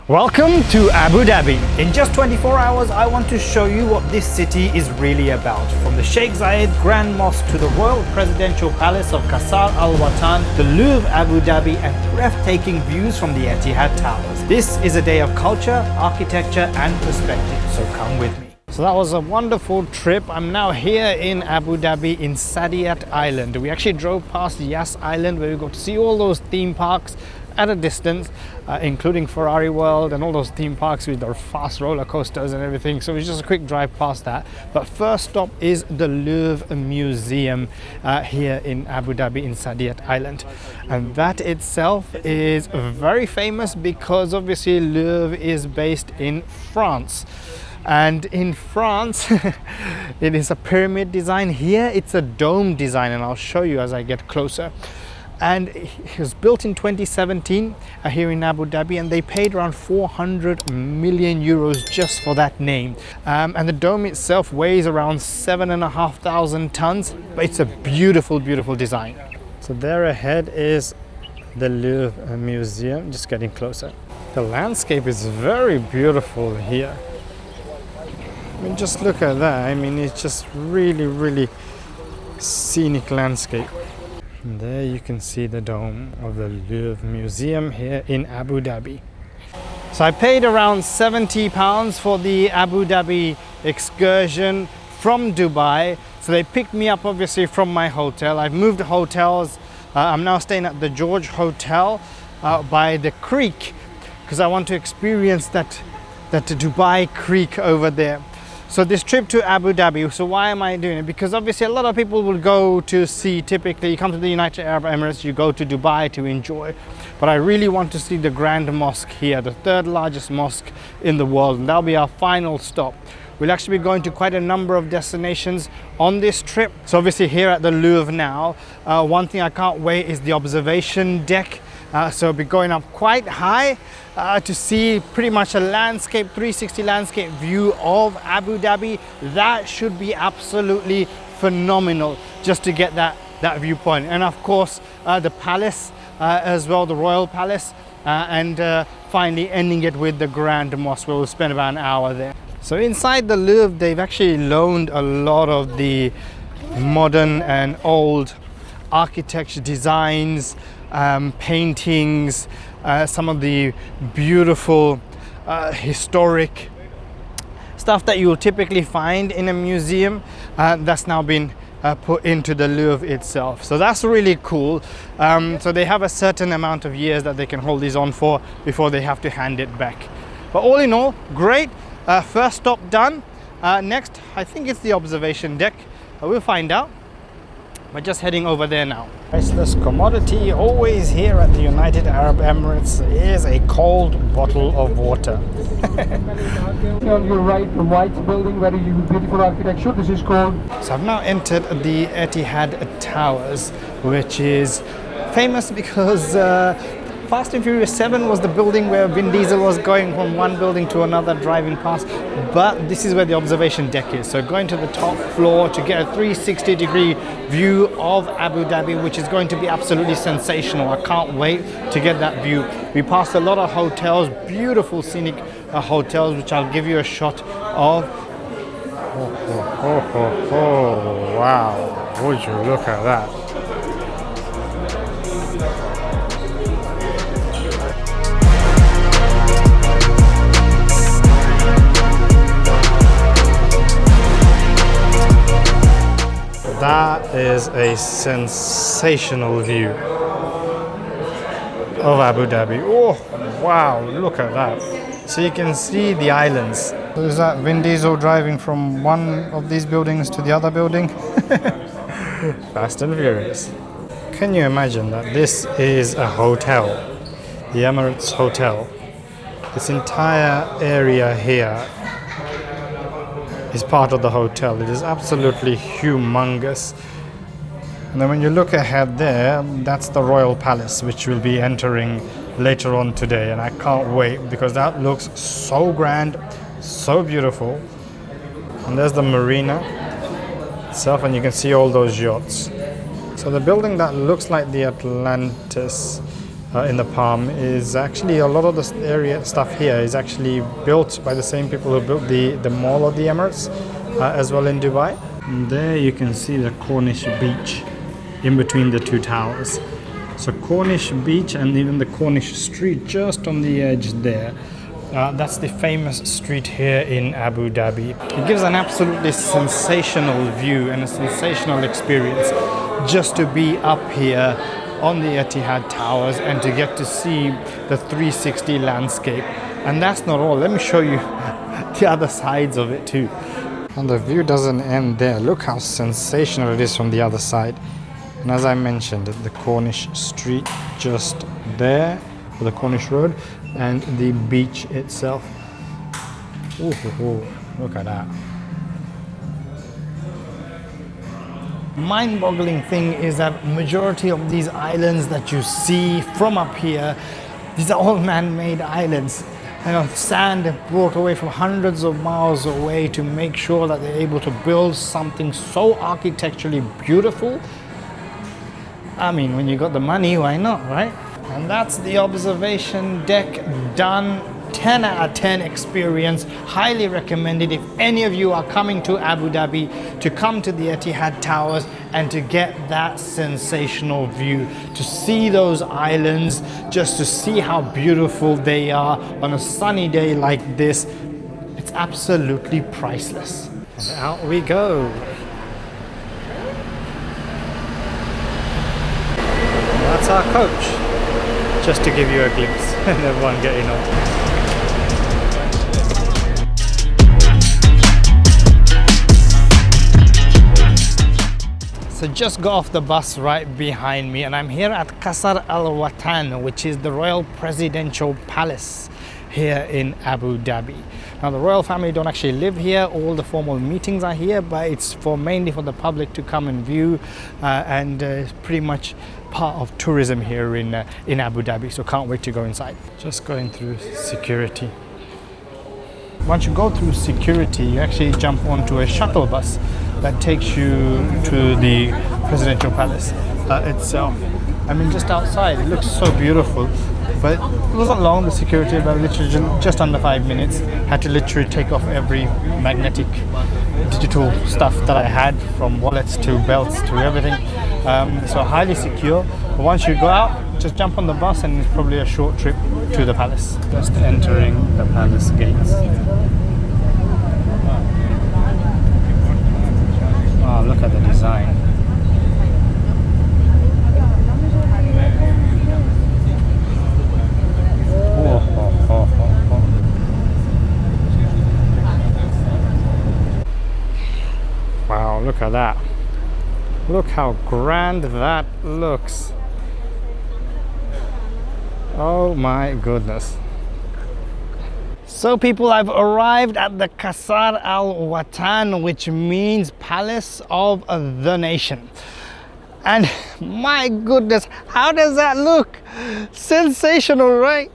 Welcome to Abu Dhabi. In just 24 hours, I want to show you what this city is really about. From the Sheikh Zayed Grand Mosque to the Royal Presidential Palace of Qasr Al Watan, the Louvre Abu Dhabi, and breathtaking views from the Etihad Towers. This is a day of culture, architecture, and perspective, so come with me. So that was a wonderful trip. I'm now here in Abu Dhabi in Saadiyat Island. We actually drove past Yas Island where we got to see all those theme parks at a distance, including Ferrari World and all those theme parks with their fast roller coasters and everything. So it was just a quick drive past that. But first stop is the Louvre Museum here in Abu Dhabi in Saadiyat Island. And that itself is very famous because obviously Louvre is based in France. And in France, it is a pyramid design. Here, it's a dome design, and I'll show you as I get closer. And it was built in 2017 here in Abu Dhabi, and they paid around 400 million euros just for that name. And the dome itself weighs around 7,500 tons, but it's a beautiful, beautiful design. So there ahead is the Louvre Museum, just getting closer. The landscape is very beautiful here. I mean, just look at that. I mean, it's just really, really scenic landscape. And there you can see the dome of the Louvre Museum here in Abu Dhabi. So I paid around £70 for the Abu Dhabi excursion from Dubai. So they picked me up obviously from my hotel. I've moved hotels. I'm now staying at the George Hotel by the creek because I want to experience that Dubai creek over there. So this trip to Abu Dhabi, so why am I doing it? Because obviously a lot of people will go to see, typically you come to the United Arab Emirates, you go to Dubai to enjoy. But I really want to see the Grand Mosque here, the third largest mosque in the world, and that'll be our final stop. We'll actually be going to quite a number of destinations on this trip. So obviously here at the Louvre now, one thing I can't wait is the observation deck. So I'll be going up quite high to see pretty much a landscape, 360 landscape view of Abu Dhabi. That should be absolutely phenomenal just to get that viewpoint. And of course, the palace as well, the Royal Palace, and finally ending it with the Grand Mosque, where we'll spend about an hour there. So inside the Louvre, they've actually loaned a lot of the modern and old architecture designs, paintings, some of the beautiful historic stuff that you will typically find in a museum that's now been put into the Louvre itself. So that's really cool. So they have a certain amount of years that they can hold these on for before they have to hand it back. But all in all, great. First stop done. Next, I think it's the observation deck. We'll find out. We're just heading over there now. Priceless commodity always here at the United Arab Emirates is a cold bottle of water. On your right, the white building, very beautiful architecture. This is called... So I've now entered the Etihad Towers, which is famous because Fast and Furious 7 was the building where Vin Diesel was going from one building to another driving past, but this is where the observation deck is. So going to the top floor to get a 360-degree view of Abu Dhabi, which is going to be absolutely sensational. I can't wait to get that view. We passed a lot of hotels, beautiful scenic hotels, which I'll give you a shot of. Oh, wow, would you look at that. That is a sensational view of Abu Dhabi. Oh, wow, look at that. So you can see the islands. Is that Vin Diesel driving from one of these buildings to the other building? Fast and Furious. Can you imagine that this is a hotel, the Emirates Hotel? This entire area here is part of the hotel. It is absolutely humongous. And then when you look ahead there, that's the Royal Palace, which we'll be entering later on today. And I can't wait because that looks so grand, so beautiful. And there's the marina itself, and you can see all those yachts. So the building that looks like the Atlantis in the palm is actually a lot of the area stuff here is actually built by the same people who built the Mall of the Emirates as well in Dubai. And there you can see the Corniche beach in between the two towers. So Corniche beach and even the Corniche street just on the edge there. That's the famous street here in Abu Dhabi. It gives an absolutely sensational view and a sensational experience just to be up here on the Etihad Towers and to get to see the 360 landscape. And that's not all. Let me show you the other sides of it too. And the view doesn't end there. Look how sensational it is from the other side. And as I mentioned, the Corniche street just there, or the Corniche road, and the beach itself. Ooh, look at that. Mind-boggling thing is that majority of these islands that you see from up here, these are all man-made islands. You know, sand brought away from hundreds of miles away to make sure that they're able to build something so architecturally beautiful. I mean, when you got the money, why not, right? And that's the observation deck done. 10 out of 10 experience. Highly recommended if any of you are coming to Abu Dhabi to come to the Etihad Towers and to get that sensational view, to see those islands, just to see how beautiful they are on a sunny day like this. It's absolutely priceless. And out we go. That's our coach, just to give you a glimpse and everyone getting on. So just got off the bus right behind me and I'm here at Qasr Al Watan, which is the Royal Presidential Palace here in Abu Dhabi. Now the royal family don't actually live here, all the formal meetings are here, but it's mainly for the public to come and view and pretty much part of tourism here in Abu Dhabi, so can't wait to go inside. Just going through security. Once you go through security, you actually jump onto a shuttle bus that takes you to the presidential palace itself. I mean, just outside, it looks so beautiful, but it wasn't long, the security, about literally just under 5 minutes. Had to literally take off every magnetic digital stuff that I had, from wallets to belts to everything. So highly secure. But once you go out, just jump on the bus and it's probably a short trip to the palace. Just entering the palace gates. Oh, look at the design. Wow, look at that. Look how grand that looks. Oh my goodness. So people, I've arrived at the Qasr Al Watan, which means Palace of the Nation. And my goodness, how does that look? Sensational, right?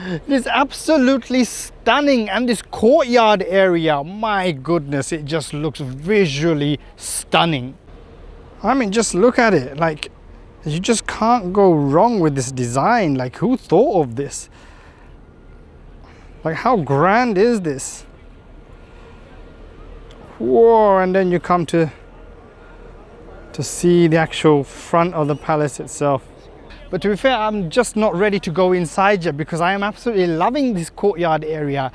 It is absolutely stunning. And this courtyard area, my goodness, it just looks visually stunning. I mean, just look at it. Like, you just can't go wrong with this design. Like, who thought of this? Like, how grand is this? Whoa, and then you come to see the actual front of the palace itself. But to be fair, I'm just not ready to go inside yet because I am absolutely loving this courtyard area.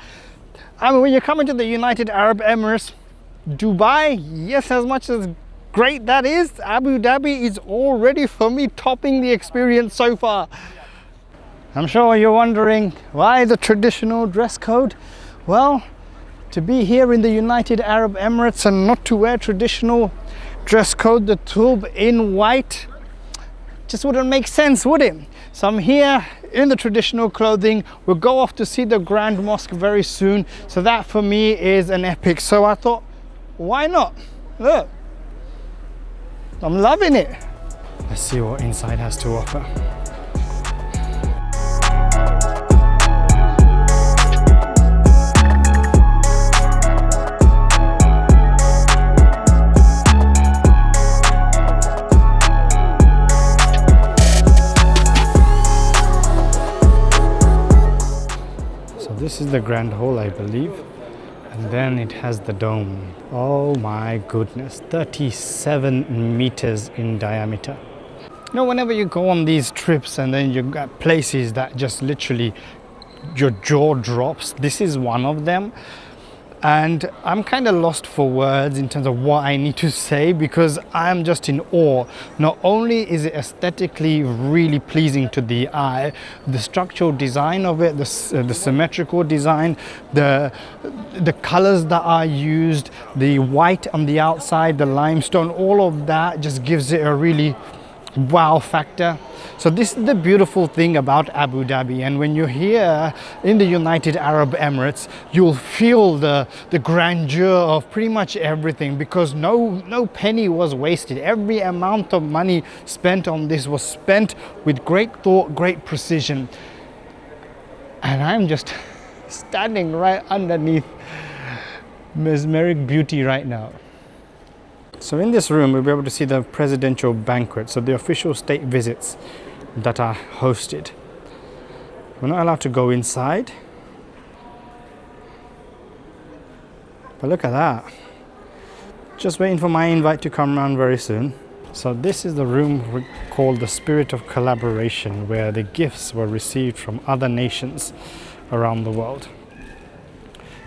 I mean, when you're coming to the United Arab Emirates, Dubai, yes, as much as great that is, Abu Dhabi is already, for me, topping the experience so far. I'm sure you're wondering, why the traditional dress code? Well, to be here in the United Arab Emirates and not to wear traditional dress code, the tulb in white, just wouldn't make sense, would it? So I'm here in the traditional clothing. We'll go off to see the Grand Mosque very soon. So that for me is an epic. So I thought, why not? Look, I'm loving it. Let's see what inside has to offer. the Grand Hall, I believe. And then it has the dome. Oh my goodness, 37 meters in diameter. You know, whenever you go on these trips and then you got places that just literally your jaw drops, this is one of them. And I'm kind of lost for words in terms of what I need to say, because I'm just in awe. Not only is it aesthetically really pleasing to the eye, the structural design of it, the symmetrical design, the colors that are used, the white on the outside, the limestone, all of that just gives it a really wow factor. So this is the beautiful thing about Abu Dhabi, and when you're here in the United Arab Emirates, you'll feel the grandeur of pretty much everything, because no penny was wasted. Every amount of money spent on this was spent with great thought, great precision. And I'm just standing right underneath mesmeric beauty right now. So in this room, we'll be able to see the presidential banquet, so the official state visits that are hosted. We're not allowed to go inside. But look at that. Just waiting for my invite to come around very soon. So this is the room called the Spirit of Collaboration, where the gifts were received from other nations around the world.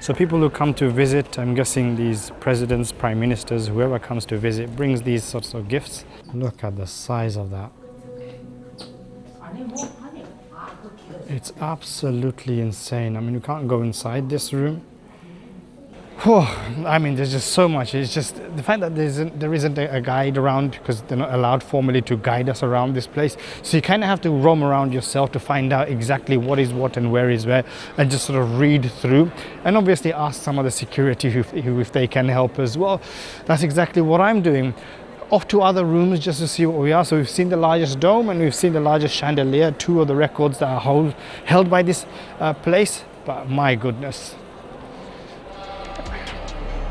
So people who come to visit, I'm guessing these presidents, prime ministers, whoever comes to visit brings these sorts of gifts. Look at the size of that. It's absolutely insane. I mean, you can't go inside this room. I mean, there's just so much. It's just the fact that there isn't a guide around, because they're not allowed formally to guide us around this place. So you kind of have to roam around yourself to find out exactly what is what and where is where, and just sort of read through. And obviously ask some of the security if they can help as well. That's exactly what I'm doing. Off to other rooms just to see what we are. So we've seen the largest dome and we've seen the largest chandelier, two of the records that are held by this place. But my goodness.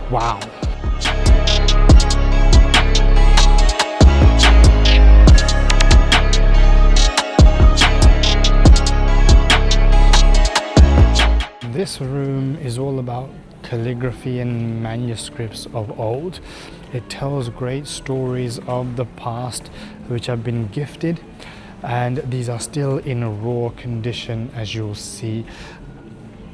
Wow. This room is all about calligraphy and manuscripts of old. It tells great stories of the past which have been gifted, and these are still in a raw condition, as you'll see.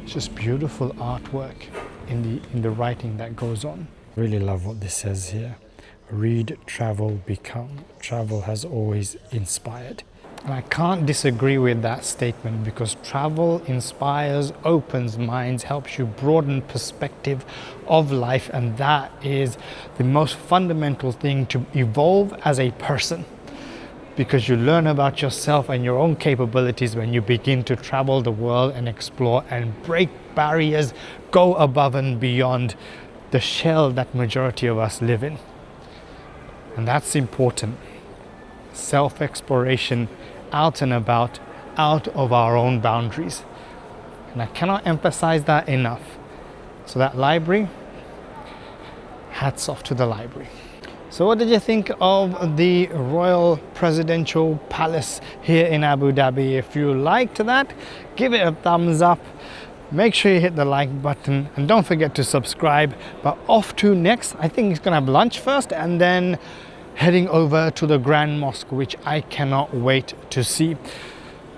It's just beautiful artwork in the writing that goes on. Really love what this says here. Read, travel, become. Travel has always inspired. And I can't disagree with that statement, because travel inspires, opens minds, helps you broaden perspective of life, and that is the most fundamental thing to evolve as a person, because you learn about yourself and your own capabilities when you begin to travel the world and explore and break barriers, go above and beyond the shell that majority of us live in. And that's important. Self-exploration, out and about, out of our own boundaries. And I cannot emphasize that enough. So that library, hats off to the library. So what did you think of the Royal Presidential Palace here in Abu Dhabi? If you liked that, give it a thumbs up. Make sure you hit the like button and don't forget to subscribe. But off to next, I think he's gonna have lunch first and then heading over to the Grand Mosque, which I cannot wait to see.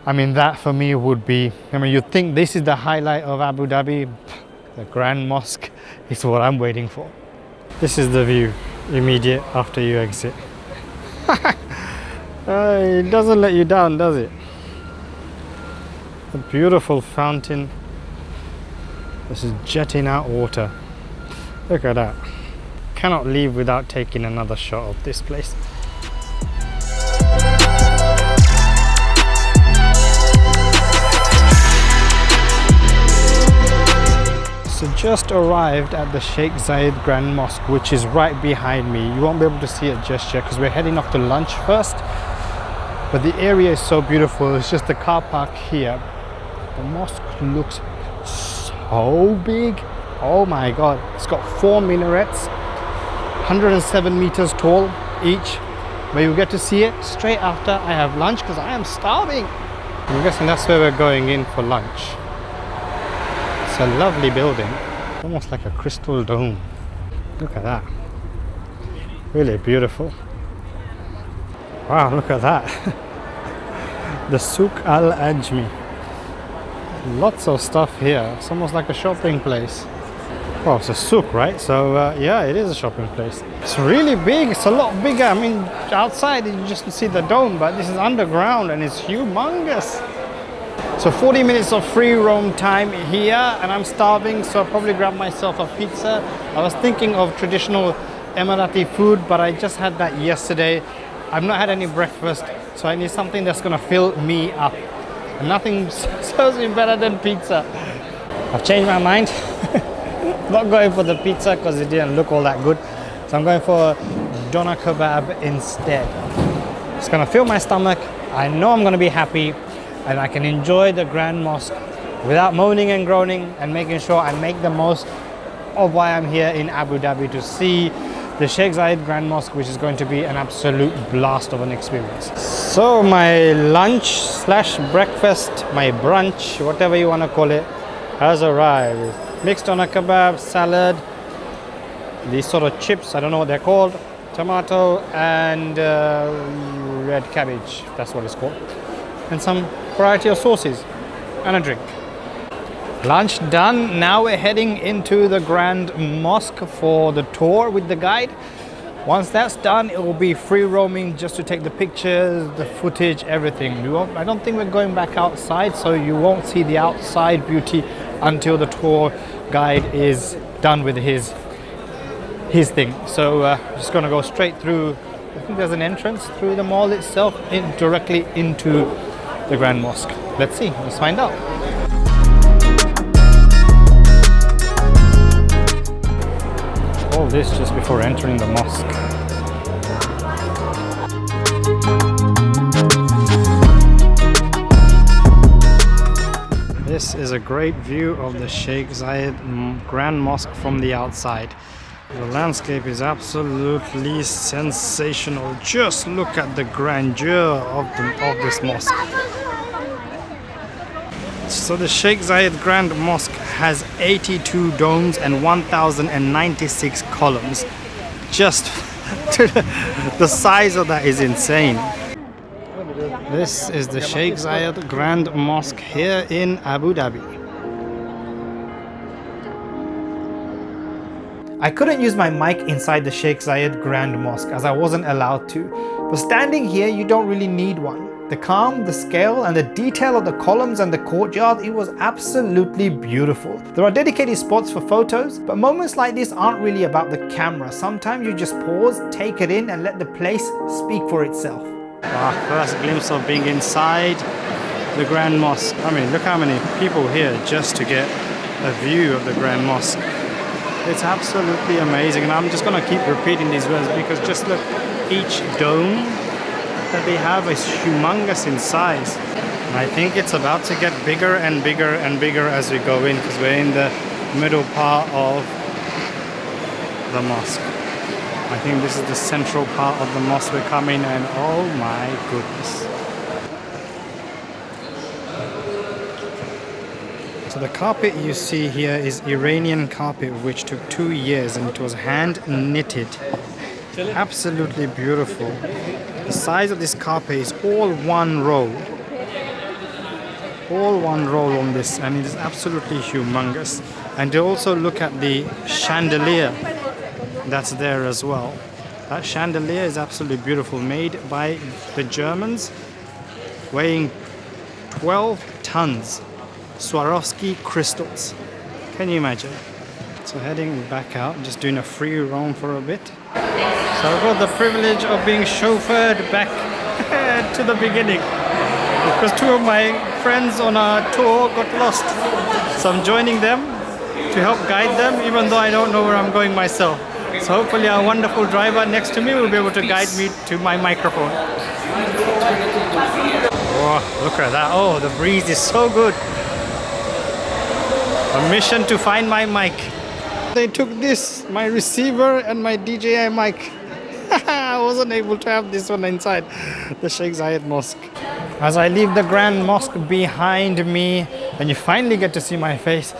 I mean, that for me would be, I mean, you'd think this is the highlight of Abu Dhabi. The Grand Mosque is what I'm waiting for. This is the view immediate after you exit. It doesn't let you down, does it? A beautiful fountain. This is jetting out water. Look at that. Cannot leave without taking another shot of this place. So just arrived at the Sheikh Zayed Grand Mosque, which is right behind me. You won't be able to see it just yet because we're heading off to lunch first. But the area is so beautiful. It's just the car park here. The mosque looks so big. Oh my God. It's got 4 minarets, 107 meters tall each. But you'll get to see it straight after I have lunch because I am starving. I'm guessing that's where we're going in for lunch. It's a lovely building, almost like a crystal dome. Look at that. Really beautiful. Wow, look at that. The Souk Al Ajmi. Lots of stuff here. It's almost like a shopping place. Well, it's a souk, right? So yeah, it is a shopping place. It's really big. It's a lot bigger. I mean, outside you just see the dome, but this is underground and it's humongous. So 40 minutes of free roam time here, and I'm starving, so I'll probably grab myself a pizza. I was thinking of traditional Emirati food, but I just had that yesterday. I've not had any breakfast, so I need something that's gonna fill me up. And nothing serves me better than pizza. I've changed my mind. Not going for the pizza because it didn't look all that good. So I'm going for doner kebab instead. It's gonna fill my stomach. I know I'm gonna be happy, and I can enjoy the Grand Mosque without moaning and groaning, and making sure I make the most of why I'm here in Abu Dhabi to see the Sheikh Zayed Grand Mosque, which is going to be an absolute blast of an experience. So my lunch slash breakfast, my brunch, whatever you want to call it, has arrived. Mixed doner kebab, salad, these sort of chips, I don't know what they're called, tomato and red cabbage, that's what it's called, and some variety of sauces and a drink. Lunch done. Now we're heading into the Grand Mosque for the tour with the guide. Once that's done, it will be free roaming just to take the pictures, the footage, everything. I don't think we're going back outside, so you won't see the outside beauty until the tour guide is done with his thing. So just gonna go straight through. I think there's an entrance through the mall itself directly into the Grand Mosque. Let's see, let's find out. All this just before entering the mosque. This is a great view of the Sheikh Zayed Grand Mosque from the outside. The landscape is absolutely sensational. Just look at the grandeur of this mosque. So the Sheikh Zayed Grand Mosque has 82 domes and 1,096 columns. Just the size of that is insane. This is the Sheikh Zayed Grand Mosque here in Abu Dhabi. I couldn't use my mic inside the Sheikh Zayed Grand Mosque as I wasn't allowed to. But standing here, you don't really need one. The calm, the scale and the detail of the columns and the courtyard, it was absolutely beautiful. There are dedicated spots for photos, but moments like this aren't really about the camera. Sometimes you just pause, take it in and let the place speak for itself. Our first glimpse of being inside the Grand Mosque. I mean, look how many people here just to get a view of the Grand Mosque. It's absolutely amazing, and I'm just going to keep repeating these words because just look, each dome that they have is humongous in size. And I think it's about to get bigger and bigger and bigger as we go in, because we're in the middle part of the mosque. I think this is the central part of the mosque we're coming, and oh my goodness. So the carpet you see here is Iranian carpet, which took 2 years, and it was hand knitted. Absolutely beautiful. The size of this carpet is all one roll. All one roll on this, and it is absolutely humongous. And to also look at the chandelier that's there as well. That chandelier is absolutely beautiful, made by the Germans, weighing 12 tons. Swarovski crystals. Can you imagine? So heading back out, just doing a free roam for a bit. So I've got the privilege of being chauffeured back to the beginning because 2 of my friends on our tour got lost. So I'm joining them to help guide them, even though I don't know where I'm going myself. So hopefully our wonderful driver next to me will be able to guide me to my microphone. Oh, look at that. Oh, the breeze is so good. A mission to find my mic. They took this, my receiver and my DJI mic. I wasn't able to have this one inside the Sheikh Zayed Mosque. As I leave the Grand Mosque behind me and you finally get to see my face,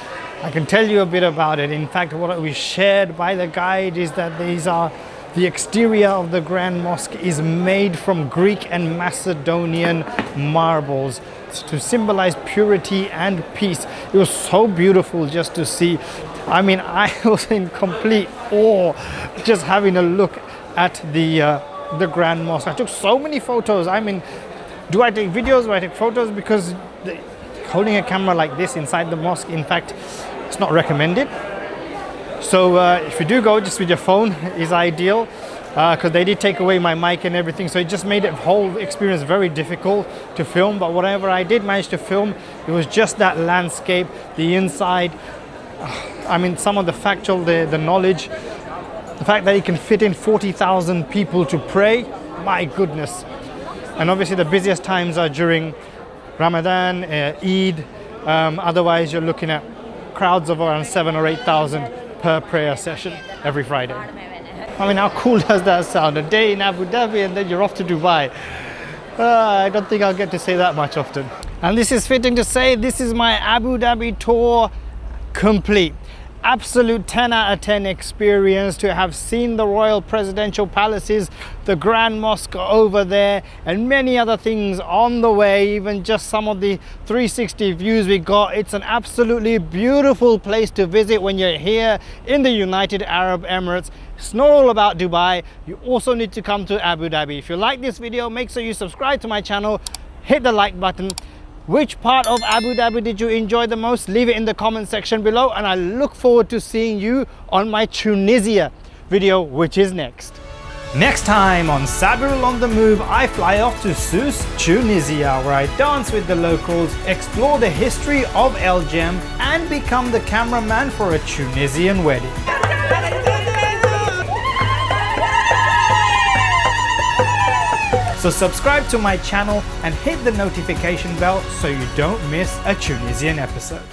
I can tell you a bit about it. In fact, what we shared by the guide is that the exterior of the Grand Mosque is made from Greek and Macedonian marbles to symbolize purity and peace. It was so beautiful just to see. I mean, I was in complete awe just having a look at the Grand Mosque. I took so many photos. I mean, do I take videos? Do I take photos? Because holding a camera like this inside the mosque, in fact, it's not recommended. So if you do go just with your phone is ideal, because they did take away my mic and everything, so it just made the whole experience very difficult to film. But whatever I did manage to film, it was just that landscape, the inside. I mean, some of the factual, the knowledge, the fact that it can fit in 40,000 people to pray, my goodness. And obviously the busiest times are during Ramadan, Eid. Otherwise you're looking at crowds of around 7,000 or 8,000 per prayer session every Friday. I mean, how cool does that sound? A day in Abu Dhabi and then you're off to Dubai. I don't think I'll get to say that much often. And this is fitting to say this is my Abu Dhabi tour complete. Absolute 10 out of 10 experience to have seen the royal presidential palaces, the Grand Mosque over there, and many other things on the way, even just some of the 360 views we got. It's an absolutely beautiful place to visit when you're here in the United Arab Emirates. It's not all about Dubai. You also need to come to Abu Dhabi. If you like this video, make sure you subscribe to my channel, hit the like button. Which part of Abu Dhabi did you enjoy the most? Leave it in the comment section below, and I look forward to seeing you on my Tunisia video, which is next. Next time on Sabirul on the Move, I fly off to Sousse, Tunisia, where I dance with the locals, explore the history of El Jem, and become the cameraman for a Tunisian wedding. So subscribe to my channel and hit the notification bell so you don't miss a Tunisian episode.